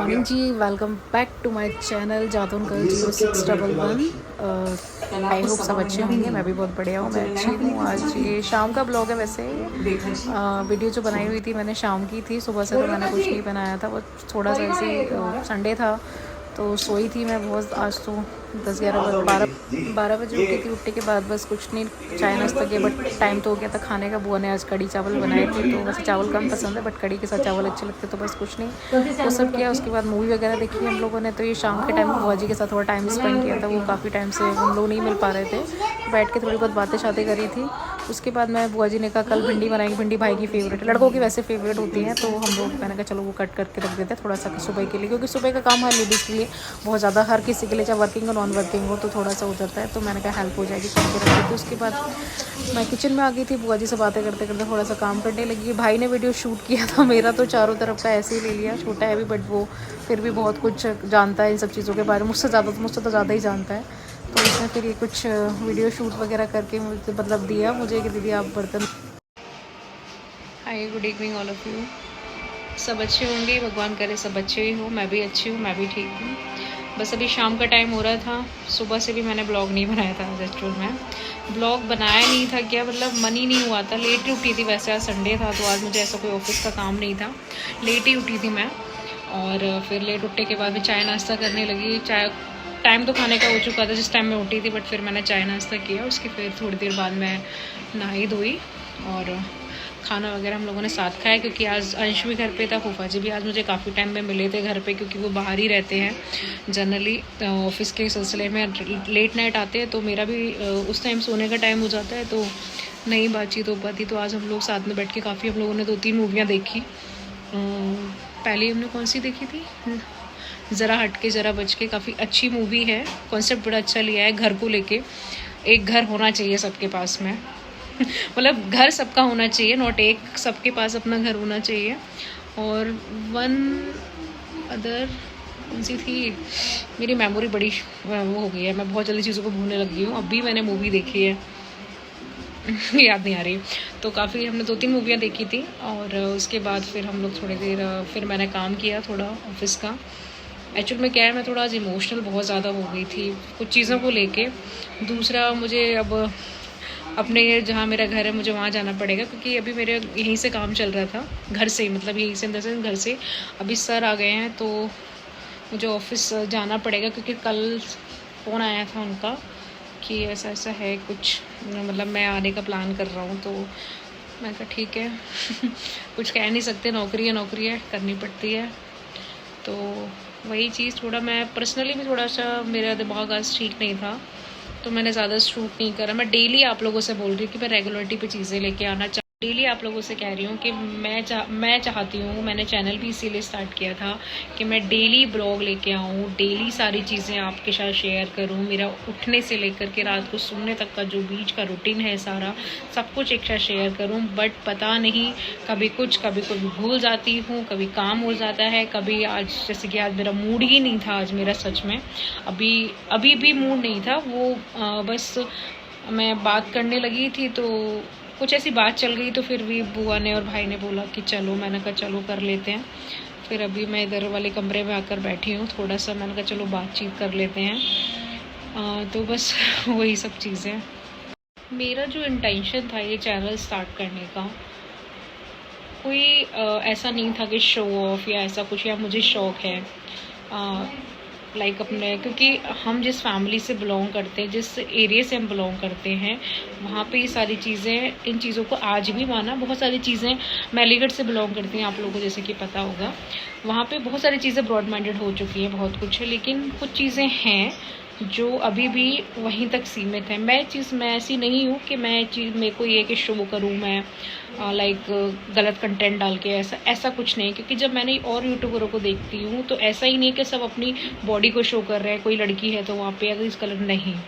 Morning ji, welcome back to my channel जातून girl 0611। I hope सब अच्छे होंगे। मैं भी बहुत बढ़िया हूँ, मैं अच्छी हूँ। आज ये शाम का ब्लॉग है। वैसे वीडियो जो बनाई हुई थी मैंने शाम की थी, सुबह से तो मैंने कुछ नहीं बनाया था। वो थोड़ा सा ऐसे संडे था तो सोई थी मैं बहुत। आज तो 12 बजे उठी थी। उठने के बाद बस कुछ नहीं, चाय नाश्ता किया, बट टाइम तो हो गया था खाने का। बुआ ने आज कड़ी चावल बनाए थे, तो वैसे चावल कम पसंद है बट कड़ी के साथ चावल अच्छे लगते, तो बस कुछ नहीं वो सब किया। उसके बाद मूवी वगैरह देखी हम लोगों ने। तो ये शाम के टाइम में बुआ जी के साथ थोड़ा टाइम स्पेंड किया था। वो काफ़ी टाइम से हम लोग नहीं मिल पा रहे थे, बैठ के थोड़ी बहुत बातें शातें करी थी। उसके बाद मैं बुआ जी ने कहा कल भिंडी बनाएंगे। भिंडी भाई की फेवरेट है, लड़कों की वैसे फेवरेट होती है, तो हम लोग मैंने कहा चलो वो कट करके रख देते हैं थोड़ा सा सुबह के लिए, क्योंकि सुबह का काम हर लेडीज़ के लिए बहुत ज़्यादा, हर किसी के लिए, चाहे वर्किंग हो नॉन वर्किंग हो, तो थोड़ा सा हो जाता है। तो मैंने कहा हेल्प हो जाएगी करके रख देती। उसके बाद मैं किचन में आ गई थी, बुआ जी से बातें करते करते थोड़ा सा काम करने लगी। भाई ने वीडियो शूट किया था मेरा, तो चारों तरफ का ऐसे ही ले लिया। छोटा है भी बट वो फिर भी बहुत कुछ जानता है इन सब चीज़ों के बारे में, मुझसे तो ज़्यादा ही जानता है। तो उसने फिर ये कुछ वीडियो शूट वगैरह करके मुझे मतलब दिया मुझे कि दीदी आप बर्तन। Hi, good evening all of you. सब अच्छे होंगे, भगवान करे सब अच्छे ही हो। मैं भी अच्छी हूँ, मैं भी ठीक हूँ। बस अभी शाम का टाइम हो रहा था। सुबह से भी मैंने ब्लॉग नहीं बनाया था। एक्चुअल में ब्लॉग बनाया नहीं था, क्या मतलब मन ही नहीं हुआ था। लेट ही उठी थी, वैसे आज संडे था तो आज मुझे ऐसा कोई ऑफिस का काम नहीं था। लेट ही उठी थी मैं, और फिर लेट उठने के बाद भी चाय नाश्ता करने लगी। चाय टाइम तो खाने का हो चुका था जिस टाइम मैं उठी थी, बट फिर मैंने चाय नाश्ता किया। उसके फिर थोड़ी देर बाद मैं नहाई धोई और खाना वगैरह हम लोगों ने साथ खाया, क्योंकि आज अंश भी घर पे था। फूफा जी भी आज मुझे काफ़ी टाइम में मिले थे घर पे, क्योंकि वो बाहर ही रहते हैं जनरली ऑफिस के सिलसिले में। लेट नाइट आते हैं तो मेरा भी उस टाइम सोने का टाइम हो जाता है, तो नहीं बातचीत हो पाती। तो आज हम लोग साथ में बैठ के काफ़ी हम लोगों ने 2-3 मूवियाँ देखी। पहले हमने कौन सी देखी थी, ज़रा हटके ज़रा बच के। काफ़ी अच्छी मूवी है, कॉन्सेप्ट बड़ा अच्छा लिया है। घर को लेके, एक घर होना चाहिए सबके पास में मतलब घर सबका होना चाहिए, नॉट एक, सबके पास अपना घर होना चाहिए। और वन अदर कौन सी थी, मेरी मेमोरी बड़ी वो हो गई है, मैं बहुत जल्दी चीज़ों को भूलने लगी हूँ। अभी मैंने मूवी देखी है याद नहीं आ रही। तो काफ़ी हमने 2-3 मूवियाँ देखी थी, और उसके बाद फिर हम लोग थोड़ी देर फिर मैंने काम किया थोड़ा ऑफिस का। एक्चुअल में क्या है, मैं थोड़ा आज इमोशनल बहुत ज़्यादा हो गई थी कुछ चीज़ों को लेके। दूसरा, मुझे अब अपने जहाँ मेरा घर है मुझे वहाँ जाना पड़ेगा, क्योंकि अभी मेरे यहीं से काम चल रहा था, घर से, मतलब यहीं से, अंदर घर से। अभी सर आ गए हैं तो मुझे ऑफिस जाना पड़ेगा, क्योंकि कल फ़ोन आया था उनका कि ऐसा ऐसा है कुछ, मतलब मैं आने का प्लान कर रहा हूँ। तो मैं कहा ठीक है कुछ कह नहीं सकते, नौकरी है करनी पड़ती है। तो वही चीज़, थोड़ा मैं पर्सनली भी थोड़ा सा मेरा दिमाग आज ठीक नहीं था, तो मैंने ज़्यादा शूट नहीं करा। मैं डेली आप लोगों से बोल रही हूँ कि मैं रेगुलरिटी पे चीज़ें लेके आना डेली आप लोगों से कह रही हूँ कि मैं चाहती हूँ, मैंने चैनल भी इसीलिए स्टार्ट किया था कि मैं डेली ब्लॉग लेके आऊँ, डेली सारी चीज़ें आपके साथ शेयर करूँ। मेरा उठने से लेकर के रात को सोने तक का जो बीच का रूटीन है सारा सब कुछ एक साथ शेयर करूँ। बट पता नहीं, कभी कभी भूल जाती हूँ, कभी काम हो जाता है, कभी आज जैसे कि आज मेरा मूड ही नहीं था। आज मेरा सच में अभी भी मूड नहीं था। वो बस मैं बात करने लगी थी तो कुछ ऐसी बात चल गई, तो फिर भी बुआ ने और भाई ने बोला कि चलो। मैंने कहा चलो कर लेते हैं। फिर अभी मैं इधर वाले कमरे में आकर बैठी हूँ थोड़ा सा, मैंने कहा चलो बातचीत कर लेते हैं। तो बस वही सब चीज़ें। मेरा जो इंटेंशन था ये चैनल स्टार्ट करने का, कोई ऐसा नहीं था कि शो ऑफ या ऐसा कुछ, या मुझे शौक़ है लाइक अपने, क्योंकि हम जिस फैमिली से बिलोंग करते हैं, जिस एरिया से हम बिलोंग करते हैं, वहाँ पे ये सारी चीज़ें, इन चीज़ों को आज भी माना। बहुत सारी चीज़ें, मैं अलीगढ़ से बिलोंग करती हैं, आप लोगों को जैसे कि पता होगा, वहाँ पे बहुत सारी चीज़ें ब्रॉड माइंडेड हो चुकी हैं, बहुत कुछ है, लेकिन कुछ चीज़ें हैं जो अभी भी वहीं तक सीमित है। मैं ऐसी नहीं हूँ कि मेरे को ये कि शो करूँ मैं लाइक गलत कंटेंट डाल के, ऐसा कुछ नहीं। क्योंकि जब मैंने और यूट्यूबरों को देखती हूँ तो ऐसा ही नहीं कि सब अपनी बॉडी को शो कर रहे हैं, कोई लड़की है तो वहाँ पे अगर इस कलर नहीं।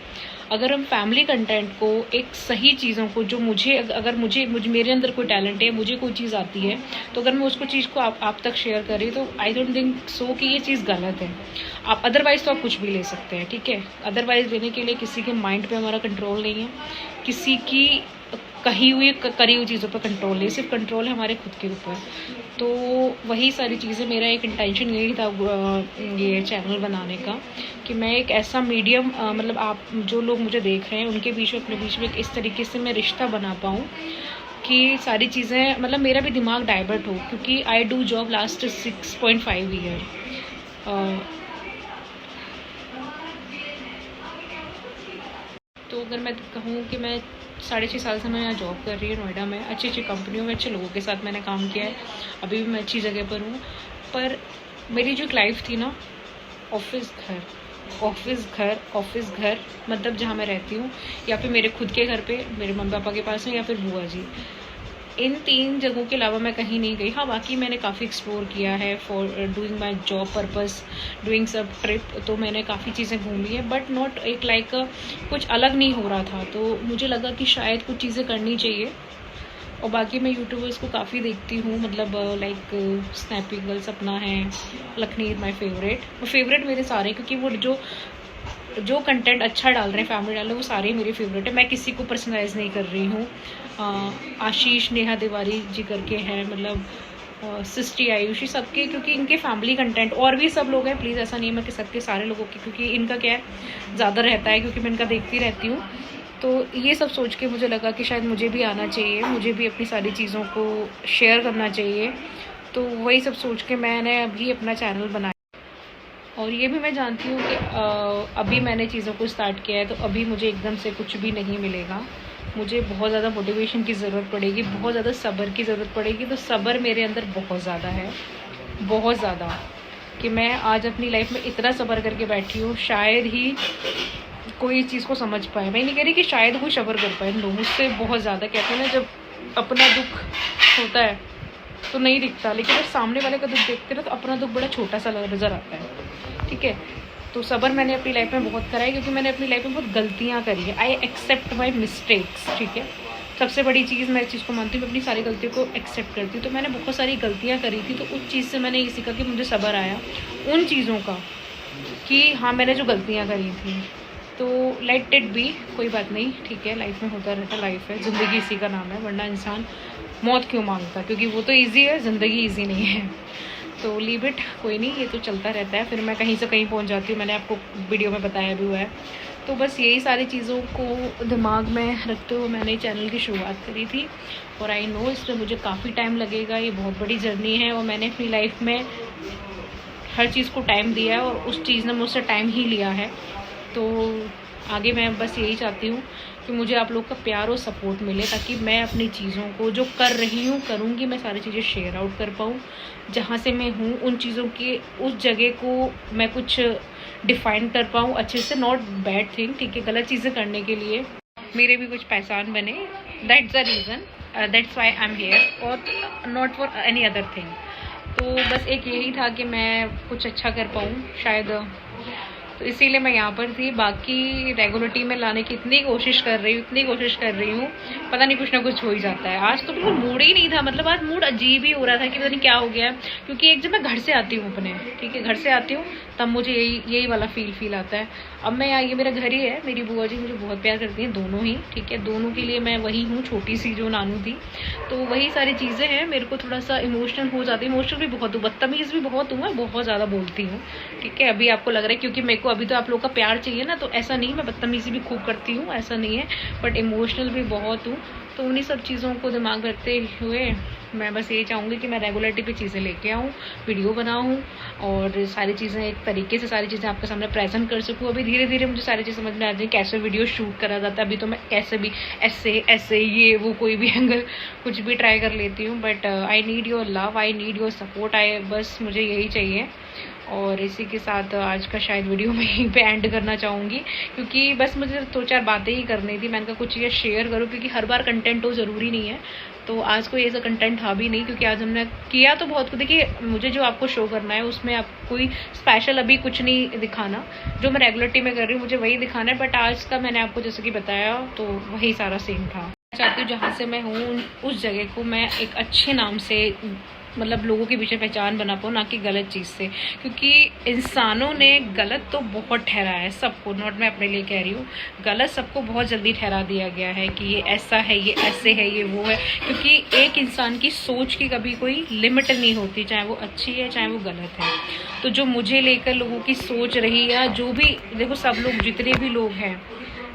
अगर हम फैमिली कंटेंट को, एक सही चीज़ों को, जो मुझे अगर मुझे मेरे अंदर कोई टैलेंट है, मुझे कोई चीज़ आती है, तो अगर मैं उसको चीज़ को आप तक शेयर करें, तो आई डोंट थिंक सो कि ये चीज़ गलत है। आप अदरवाइज़ तो आप कुछ भी ले सकते हैं, ठीक है। अदरवाइज़ लेने के लिए किसी के माइंड पे हमारा कंट्रोल नहीं है, किसी की कही हुई करी हुई चीज़ों पर कंट्रोल नहीं, सिर्फ कंट्रोल है हमारे खुद के ऊपर। तो वही सारी चीज़ें, मेरा एक इंटेंशन यही था ये चैनल बनाने का कि मैं एक ऐसा मीडियम मतलब आप जो लोग मुझे देख रहे हैं उनके बीच में, अपने बीच में इस तरीके से मैं रिश्ता बना पाऊँ कि सारी चीज़ें मतलब मेरा भी दिमाग डाइवर्ट हो, क्योंकि I do job last 6.5 year. तो अगर मैं कहूँ कि मैं 6.5 साल से मैं यहाँ जॉब कर रही हूँ नोएडा में, अच्छी अच्छी कंपनियों में अच्छे लोगों के साथ मैंने काम किया है, अभी भी मैं अच्छी जगह पर हूँ। पर मेरी जो एक लाइफ थी ना, ऑफिस घर ऑफिस घर ऑफिस घर, मतलब जहाँ मैं रहती हूँ या फिर मेरे खुद के घर पे मेरे मम्मी पापा के पास में या फिर बुआ जी, इन 3 जगहों के अलावा मैं कहीं नहीं गई। हाँ, बाकी मैंने काफ़ी एक्सप्लोर किया है for doing my job purpose, doing सब ट्रिप, तो मैंने काफ़ी चीज़ें घूमी है, बट नॉट एक लाइक कुछ अलग नहीं हो रहा था। तो मुझे लगा कि शायद कुछ चीज़ें करनी चाहिए। और बाकी मैं यूट्यूबर्स को काफ़ी देखती हूँ, मतलब लाइक स्नैपी गर्ल्स अपना है, लखनीर माई फेवरेट मेरे सारे, क्योंकि वो जो कंटेंट अच्छा डाल रहे हैं, फैमिली डाल रहे हैं, वो सारे मेरे फेवरेट है। मैं किसी को पर्सनलाइज नहीं कर रही हूँ। आशीष नेहा तिवारी जी करके हैं, मतलब सिस्टी आयुषी, सबके, क्योंकि इनके फैमिली कंटेंट, और भी सब लोग हैं, प्लीज़ ऐसा नहीं है मैं कि सबके सारे लोगों की, क्योंकि इनका क्या है ज़्यादा रहता है, क्योंकि मैं इनका देखती रहती हूँ। तो ये सब सोच के मुझे लगा कि शायद मुझे भी आना चाहिए, मुझे भी अपनी सारी चीज़ों को शेयर करना चाहिए। तो वही सब सोच के मैंने अभी अपना चैनल बनाया। और ये भी मैं जानती हूँ कि अभी मैंने चीज़ों को स्टार्ट किया है, तो अभी मुझे एकदम से कुछ भी नहीं मिलेगा। मुझे बहुत ज़्यादा मोटिवेशन की ज़रूरत पड़ेगी, बहुत ज़्यादा सब्र की ज़रूरत पड़ेगी। तो सब्र मेरे अंदर बहुत ज़्यादा है, बहुत ज़्यादा, कि मैं आज अपनी लाइफ में इतना सब्र करके बैठी हूँ, शायद ही कोई चीज़ को समझ पाए। मैं नहीं कह रही कि शायद कोई सब्र कर पाए, नो, मुझसे बहुत ज़्यादा। कहते हैं ना, जब अपना दुख होता है तो नहीं दिखता, लेकिन जब सामने वाले का दुख देखते ना तो अपना दुख बड़ा छोटा सा नज़र आता है, ठीक है। तो सब्र मैंने अपनी लाइफ में बहुत करा है, क्योंकि मैंने अपनी लाइफ में बहुत गलतियाँ करी है। आई एक्सेप्ट माई मिस्टेक्स, ठीक है। सबसे बड़ी चीज़ मैं इस चीज़ को मानती हूँ, मैं अपनी सारी गलतियों को एक्सेप्ट करती हूँ। तो मैंने बहुत सारी गलतियाँ करी थी, तो उस चीज़ से मैंने ये सीखा कि मुझे सब्र आया उन चीज़ों का, कि हाँ मैंने जो गलतियाँ करी थी, तो लेट इट बी, कोई बात नहीं, ठीक है। लाइफ में होता रहता, लाइफ है, ज़िंदगी इसी का नाम है, वरना इंसान मौत क्यों मांगता, क्योंकि वो तो ईजी है, ज़िंदगी ईजी नहीं है। तो लीव इट, कोई नहीं, ये तो चलता रहता है, फिर मैं कहीं से कहीं पहुंच जाती हूँ, मैंने आपको वीडियो में बताया भी हुआ है। तो बस यही सारी चीज़ों को दिमाग में रखते हुए मैंने चैनल की शुरुआत करी थी। और आई नो इसमें मुझे काफ़ी टाइम लगेगा, ये बहुत बड़ी जर्नी है, और मैंने अपनी लाइफ में हर चीज़ को टाइम दिया है, और उस चीज़ ने मुझसे टाइम ही लिया है। तो आगे मैं बस यही चाहती हूँ कि मुझे आप लोग का प्यार और सपोर्ट मिले, ताकि मैं अपनी चीज़ों को जो कर रही हूँ, करूँगी, मैं सारी चीज़ें शेयर आउट कर पाऊँ। जहाँ से मैं हूँ उन चीज़ों की, उस जगह को मैं कुछ डिफ़ाइन कर पाऊँ अच्छे से, नॉट बैड थिंग, ठीक है। गलत चीज़ें करने के लिए मेरे भी कुछ पहचान बने, that's the reason, that's why I am here, और not for any other thing. तो बस एक यही था कि मैं कुछ अच्छा कर पाऊँ शायद, तो इसीलिए मैं यहाँ पर थी। बाकी रेगुलरिटी में लाने की इतनी कोशिश कर रही हूँ, पता नहीं कुछ ना कुछ हो ही जाता है। आज तो बिल्कुल मूड ही नहीं था, मतलब आज मूड अजीब ही हो रहा था कि पता नहीं क्या हो गया, क्योंकि एक जब मैं घर से आती हूँ अपने, ठीक है, घर से आती हूँ तब मुझे यही वाला फील आता है। अब मैं यहाँ, ये मेरा घर ही है, मेरी बुआ जी मुझे बहुत प्यार करती हैं, दोनों ही, ठीक है, दोनों के लिए मैं वही हूँ, छोटी सी जो नानू थी। तो वही सारी चीज़ें हैं, मेरे को थोड़ा सा इमोशनल हो जाती है, इमोशनल भी बहुत हूँ, बदतमीज़ भी बहुत हूँ, मैं बहुत ज़्यादा बोलती हूँ, ठीक है। अभी आपको लग रहा है क्योंकि मेरे को अभी तो आप लोग का प्यार चाहिए ना, तो ऐसा नहीं, मैं बदतमीज़ी भी खूब करती हूँ, ऐसा नहीं है, बट इमोशनल भी बहुत हूँ। तो उन्हीं सब चीज़ों को दिमाग में रखते हुए मैं बस यही चाहूँगी कि मैं रेगुलरिटी पे चीज़ें लेके आऊँ, वीडियो बनाऊँ, और सारी चीज़ें एक तरीके से सारी चीज़ें आपके सामने प्रेजेंट कर सकूँ। अभी धीरे धीरे मुझे सारी चीज़ समझ में आ जाए कैसे वीडियो शूट करा जाता है। अभी तो मैं कैसे भी ऐसे ये वो कोई भी एंगल कुछ भी ट्राई कर लेती हूँ, but I need your love, I need your support, बस मुझे यही चाहिए। और इसी के साथ आज का शायद वीडियो मैं यहीं पे एंड करना चाहूँगी, क्योंकि बस मुझे 2-4 बातें ही करनी थी। मैंने कहा कुछ ये शेयर करूँ, क्योंकि हर बार कंटेंट हो ज़रूरी नहीं है, तो आज कोई ऐसा कंटेंट था भी नहीं, क्योंकि आज हमने किया तो बहुत कुछ। देखिए, मुझे जो आपको शो करना है उसमें आप कोई स्पेशल अभी कुछ नहीं दिखाना, जो मैं रेगुलरिटी में कर रही हूँ मुझे वही दिखाना है, बट आज का मैंने आपको जैसे कि बताया तो वही सारा सीन था। चाहती हूँ जहाँ से मैं हूँ उस जगह को मैं एक अच्छे नाम से मतलब लोगों के बीच में पहचान बना पाऊँ, ना कि गलत चीज़ से। क्योंकि इंसानों ने गलत तो बहुत ठहराया है सबको, नॉट मैं अपने लिए कह रही हूँ, गलत सबको बहुत जल्दी ठहरा दिया गया है कि ये ऐसा है, ये ऐसे है, ये वो है। क्योंकि एक इंसान की सोच की कभी कोई लिमिट नहीं होती, चाहे वो अच्छी है चाहे वो गलत है। तो जो मुझे लेकर लोगों की सोच रही, या जो भी, देखो सब लोग जितने भी लोग हैं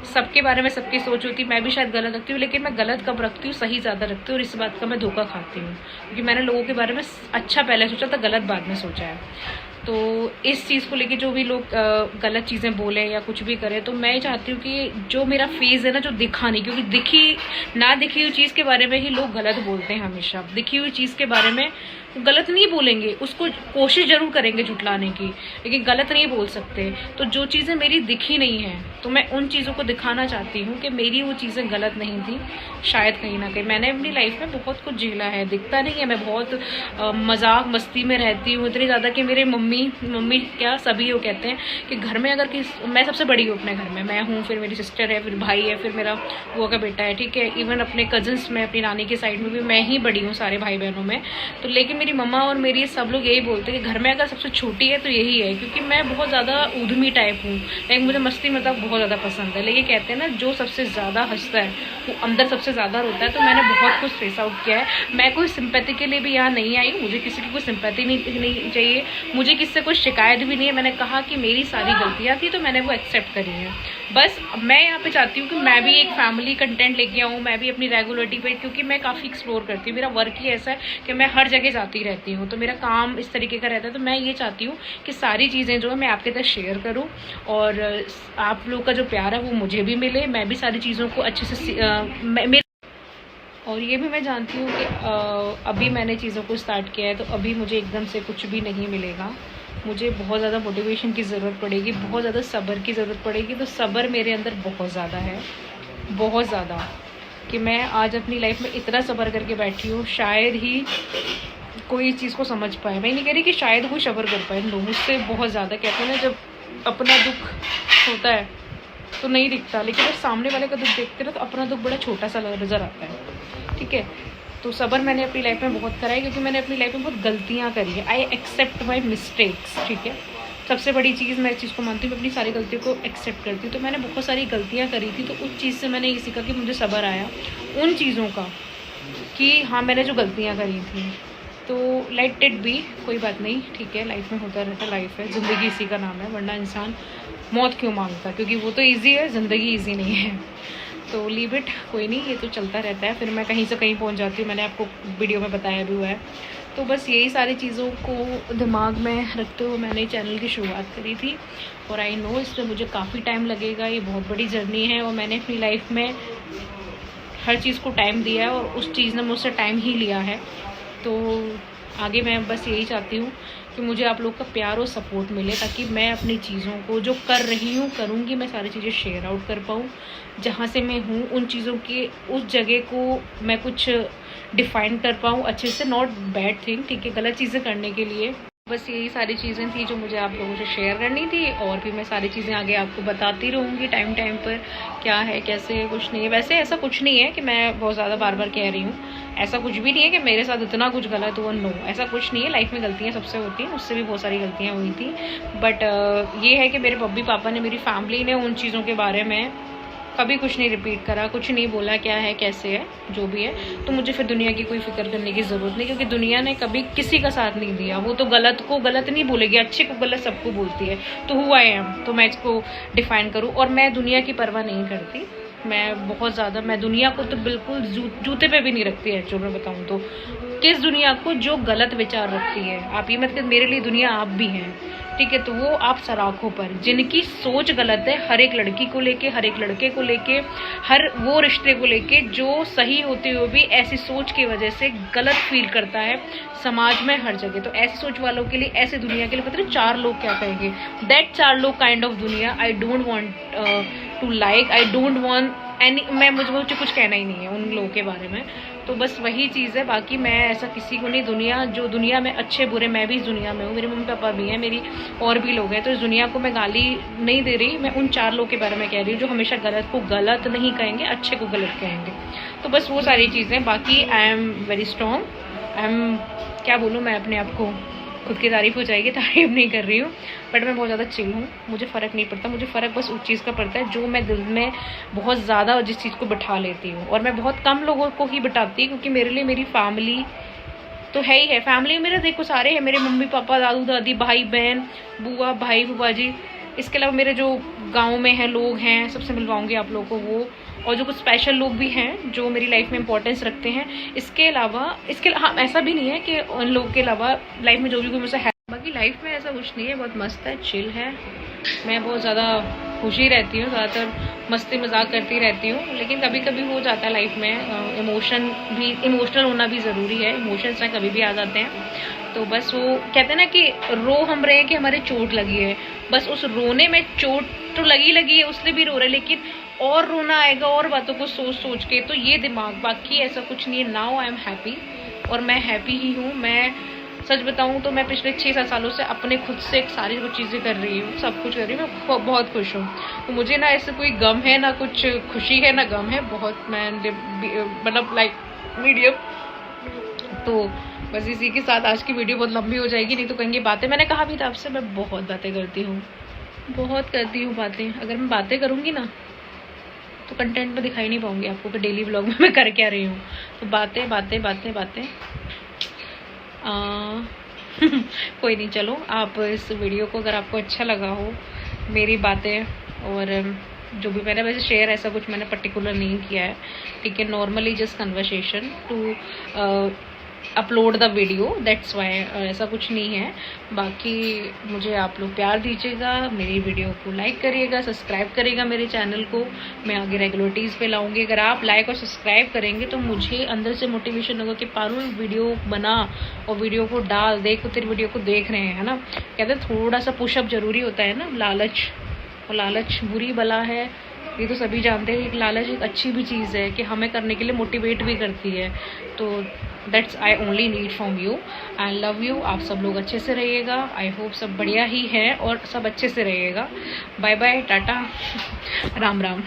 सबके बारे में सबकी सोच होती है। मैं भी शायद गलत रखती हूँ, लेकिन मैं गलत कब रखती हूँ, सही ज़्यादा रखती हूँ, और इस बात का मैं धोखा खाती हूँ क्योंकि मैंने लोगों के बारे में अच्छा पहले सोचा था, गलत बाद में सोचा है। तो इस चीज़ को लेके जो भी लोग गलत चीज़ें बोलें या कुछ भी करें, तो मैं चाहती हूँ कि जो मेरा फेज़ है ना, जो दिखा नहीं, क्योंकि दिखी ना दिखी हुई चीज़ के बारे में ही लोग गलत बोलते हैं हमेशा। दिखी हुई चीज़ के बारे में गलत नहीं बोलेंगे, उसको कोशिश ज़रूर करेंगे झुटलाने की, लेकिन गलत नहीं बोल सकते। तो जो चीज़ें मेरी दिखी नहीं हैं, तो मैं उन चीज़ों को दिखाना चाहती हूँ कि मेरी वो चीज़ें गलत नहीं थी। शायद कहीं ना कहीं मैंने अपनी लाइफ में बहुत कुछ झेला है, दिखता नहीं है। मैं बहुत मजाक मस्ती में रहती हूँ, इतनी ज़्यादा कि मेरे मम्मी क्या सभी वो कहते हैं कि घर में अगर मैं सबसे बड़ी हूँ अपने घर में, मैं हूँ, फिर मेरी सिस्टर है, फिर भाई है, फिर मेरा बुआ का बेटा है, ठीक है। इवन अपने कजन्स में, अपनी नानी के साइड में भी मैं ही बड़ी हूँ सारे भाई बहनों में। तो लेकिन मेरी मम्मा और मेरी सब लोग यही बोलते हैं कि घर में अगर सबसे छोटी है तो यही है, क्योंकि मैं बहुत ज़्यादा उद्यमी टाइप हूँ, लेकिन मुझे मस्ती मजाक बहुत ज़्यादा पसंद है। लेकिन कहते हैं ना, जो सबसे ज़्यादा हंसता है वो अंदर सबसे ज़्यादा रोता है। तो मैंने बहुत कुछ फेस आउट किया है। मैं कोई सिंपैथी के लिए भी यहाँ नहीं आई, मुझे किसी की कोई सिंपैथी नहीं चाहिए, मुझे किससे कोई शिकायत भी नहीं है। मैंने कहा कि मेरी सारी गलतियाँ थी, तो मैंने वो एक्सेप्ट करी है। बस मैं यहाँ पे चाहती हूँ कि मैं भी एक फैमिली कंटेंट लेके आऊँ, मैं भी अपनी रेगुलरिटी पे, क्योंकि मैं काफ़ी एक्सप्लोर करती हूँ। मेरा वर्क ही ऐसा है कि मैं हर जगह जाती रहती हूँ, तो मेरा काम इस तरीके का रहता है। तो मैं ये चाहती हूँ कि सारी चीज़ें जो है मैं आपके साथ शेयर करूँ, और आप लोग का जो प्यार है वो मुझे भी मिले, मैं भी सारी चीज़ों को अच्छे से और ये भी मैं जानती हूँ कि अभी मैंने चीज़ों को स्टार्ट किया है, तो अभी मुझे एकदम से कुछ भी नहीं मिलेगा। मुझे बहुत ज़्यादा मोटिवेशन की ज़रूरत पड़ेगी, बहुत ज़्यादा सब्र की ज़रूरत पड़ेगी। तो सब्र मेरे अंदर बहुत ज़्यादा है, बहुत ज़्यादा, कि मैं आज अपनी लाइफ में इतना सब्र करके बैठी हूँ। शायद ही कोई इस चीज़ को समझ पाए। मैं नहीं कह रही कि शायद कोई सब्र कर पाए, लोग मुझसे बहुत ज़्यादा कहते हैं ना, जब अपना दुख होता है तो नहीं दिखता, लेकिन जब सामने वाले का दुख देखते ना तो अपना दुख बड़ा छोटा सा नज़र आता है, ठीक है। तो सब्र मैंने अपनी लाइफ में बहुत करा है, क्योंकि मैंने अपनी लाइफ में बहुत गलतियाँ करी है। आई एक्सेप्ट माई मिस्टेक्स, ठीक है। सबसे बड़ी चीज़ मैं इस चीज़ को मानती हूँ, मैं अपनी सारी गलतियों को एक्सेप्ट करती हूँ। तो मैंने बहुत सारी गलतियाँ करी थी, तो उस चीज़ से मैंने ये सीखा कि मुझे सब्र आया उन चीज़ों का, कि हाँ मैंने जो गलतियाँ करी थी। तो लेट इट बी, कोई बात नहीं, ठीक है। लाइफ में होता रहता, लाइफ है, ज़िंदगी इसी का नाम है, वरना इंसान मौत क्यों मांगता, क्योंकि वो तो ईजी है, ज़िंदगी ईजी नहीं है। तो लीव इट, कोई नहीं, ये तो चलता रहता है। फिर मैं कहीं से कहीं पहुंच जाती हूँ, मैंने आपको वीडियो में बताया भी हुआ है। तो बस यही सारी चीज़ों को दिमाग में रखते हुए मैंने चैनल की शुरुआत करी थी। और आई नो इसमें मुझे काफ़ी टाइम लगेगा, ये बहुत बड़ी जर्नी है, और मैंने अपनी लाइफ में हर चीज़ को टाइम दिया है, और उस चीज़ ने मुझसे टाइम ही लिया है। तो आगे मैं बस यही चाहती हूँ कि मुझे आप लोग का प्यार और सपोर्ट मिले, ताकि मैं अपनी चीज़ों को जो कर रही हूँ, करूँगी, मैं सारी चीज़ें शेयर आउट कर पाऊँ। जहाँ से मैं हूँ उन चीज़ों के, उस जगह को मैं कुछ डिफ़ाइन कर पाऊँ अच्छे से। नॉट बैड थिंग, ठीक है, गलत चीज़ें करने के लिए। बस यही सारी चीज़ें थी जो मुझे आप लोगों से शेयर करनी थी, और भी मैं सारी चीज़ें आगे आपको बताती रहूँगी टाइम पर, क्या है कैसे है, कुछ नहीं है। वैसे ऐसा कुछ नहीं है कि मैं बहुत ज़्यादा बार बार कह रही हूँ, ऐसा कुछ भी नहीं है कि मेरे साथ इतना कुछ गलत हुआ, नो, ऐसा कुछ नहीं है। लाइफ में गलतियाँ सबसे होती हैं, उससे भी बहुत सारी गलतियाँ हुई थी। बट ये है कि मेरे मम्मी पापा ने, मेरी फैमिली ने उन चीज़ों के बारे में कभी कुछ नहीं रिपीट करा, कुछ नहीं बोला क्या है कैसे है, जो भी है। तो मुझे फिर दुनिया की कोई फिक्र करने की ज़रूरत नहीं, क्योंकि दुनिया ने कभी किसी का साथ नहीं दिया। वो तो गलत को गलत नहीं बोलेगी, अच्छे को गलत सबको बोलती है। तो हु आई एम, तो मैं इसको डिफ़ाइन करूँ, और मैं दुनिया की परवाह नहीं करती। मैं बहुत ज़्यादा, मैं दुनिया को तो बिल्कुल जूते पे भी नहीं रखती है। जो मैं बताऊँ तो किस दुनिया को जो गलत विचार रखती है, आप ये मत कि मेरे लिए दुनिया आप भी हैं, ठीक है। तो वो आप सराखों पर, जिनकी सोच गलत है हर एक लड़की को लेके, हर एक लड़के को लेके, हर वो रिश्ते को लेके जो सही होते हुए भी ऐसी सोच की वजह से गलत फील करता है समाज में हर जगह। तो ऐसी सोच वालों के लिए, ऐसी दुनिया के लिए पता नहीं 4 लोग क्या कहेंगे, दैट 4 लोग काइंड ऑफ दुनिया I don't want to like, I don't want any, मुझे कुछ कहना ही नहीं है उन लोगों के बारे में। तो बस वही चीज़ है, बाकी मैं ऐसा किसी को नहीं, दुनिया जो दुनिया में अच्छे बुरे, मैं भी इस दुनिया में हूँ, मेरे मम्मी पापा भी हैं, मेरी और भी लोग हैं। तो इस दुनिया को मैं गाली नहीं दे रही, मैं उन 4 लोग के बारे में कह रही हूँ जो हमेशा गलत को गलत नहीं कहेंगे, अच्छे को गलत कहेंगे। तो बस वो सारी चीज़ें, बाकी I am very strong, I am क्या बोलूँ मैं अपने आप को, खुद की तारीफ़ हो जाएगी, तारीफ़ नहीं कर रही हूँ, बट मैं बहुत ज़्यादा चिल हूँ। मुझे फ़र्क नहीं पड़ता, मुझे फ़र्क बस उस चीज़ का पड़ता है जो मैं दिल में बहुत ज़्यादा जिस चीज़ को बिठा लेती हूँ, और मैं बहुत कम लोगों को ही बिठाती हूँ, क्योंकि मेरे लिए मेरी फैमिली तो है ही है। फैमिली मेरे देखो सारे हैं, मेरे मम्मी पापा, दादू दादी, भाई बहन, बुआ भाई बुआ जी। इसके अलावा मेरे जो गाँव में हैं लोग हैं, सबसे मिलवाऊँगी आप लोगों को वो, और जो कुछ स्पेशल लोग भी हैं जो मेरी लाइफ में इंपॉर्टेंस रखते हैं। इसके अलावा हाँ, ऐसा भी नहीं है कि उन लोगों के अलावा लाइफ में जो भी कोई मुझसे है, बाकी लाइफ में ऐसा कुछ नहीं है, बहुत मस्त है, चिल है। मैं बहुत ज़्यादा खुशी रहती हूँ, ज़्यादातर मस्ती मजाक करती रहती हूँ, लेकिन कभी कभी हो जाता है लाइफ में इमोशनल होना भी ज़रूरी है। इमोशंस ना कभी भी आ जाते हैं, तो बस वो कहते हैं ना कि रो हम रहे हैं कि हमारे चोट लगी है, बस उस रोने में चोट तो लगी है, उसने भी रो रहे, लेकिन और रोना आएगा और बातों को सोच सोच के, तो ये दिमाग, बाकी ऐसा कुछ नहीं है। नाउ आई एम हैप्पी, और मैं हैप्पी ही हूँ। मैं सच बताऊँ तो मैं पिछले 6-7 सालों से अपने खुद से सारी कुछ चीज़ें कर रही हूँ, सब कुछ कर रही हूँ, मैं बहुत खुश हूँ। तो मुझे ना ऐसे कोई गम है ना कुछ खुशी है ना गम है, बहुत मैं मतलब लाइक मीडियम। तो बस इसी के साथ आज की वीडियो बहुत लंबी हो जाएगी, नहीं तो कहेंगे बातें, मैंने कहा भी था आपसे मैं बहुत बातें करती हूँ, बहुत करती हूँ बातें। अगर मैं बातें करूँगी ना तो कंटेंट में दिखाई नहीं पाऊंगी आपको कि डेली व्लॉग में मैं कर क्या रही हूँ। तो बातें बातें बातें बातें कोई नहीं, चलो आप इस वीडियो को अगर आपको अच्छा लगा हो, मेरी बातें और जो भी मैंने वैसे शेयर, ऐसा कुछ मैंने पर्टिकुलर नहीं किया है, ठीक है, normally just conversation to upload the video, that's why, ऐसा कुछ नहीं है। बाकी मुझे आप लोग प्यार दीजिएगा, मेरी वीडियो को लाइक करिएगा, सब्सक्राइब करिएगा मेरे चैनल को, मैं आगे रेगुलरिटीज़ पे लाऊंगी। अगर आप लाइक और सब्सक्राइब करेंगे तो मुझे अंदर से मोटिवेशन होगा कि पारू वीडियो बना और वीडियो को डाल, देखो तेरी वीडियो को देख रहे हैं, है ना। कहते हैं थोड़ा सा पुशअप जरूरी होता है ना, लालच, और लालच बुरी बला है, ये तो सभी जानते हैं कि लालच एक अच्छी भी चीज़ है कि हमें करने के लिए मोटिवेट भी करती है। तो that's I only need from you, I love you. आप सब लोग अच्छे से रहिएगा, आई होप सब बढ़िया ही है और सब अच्छे से रहिएगा। Bye bye, tata, Ram Ram.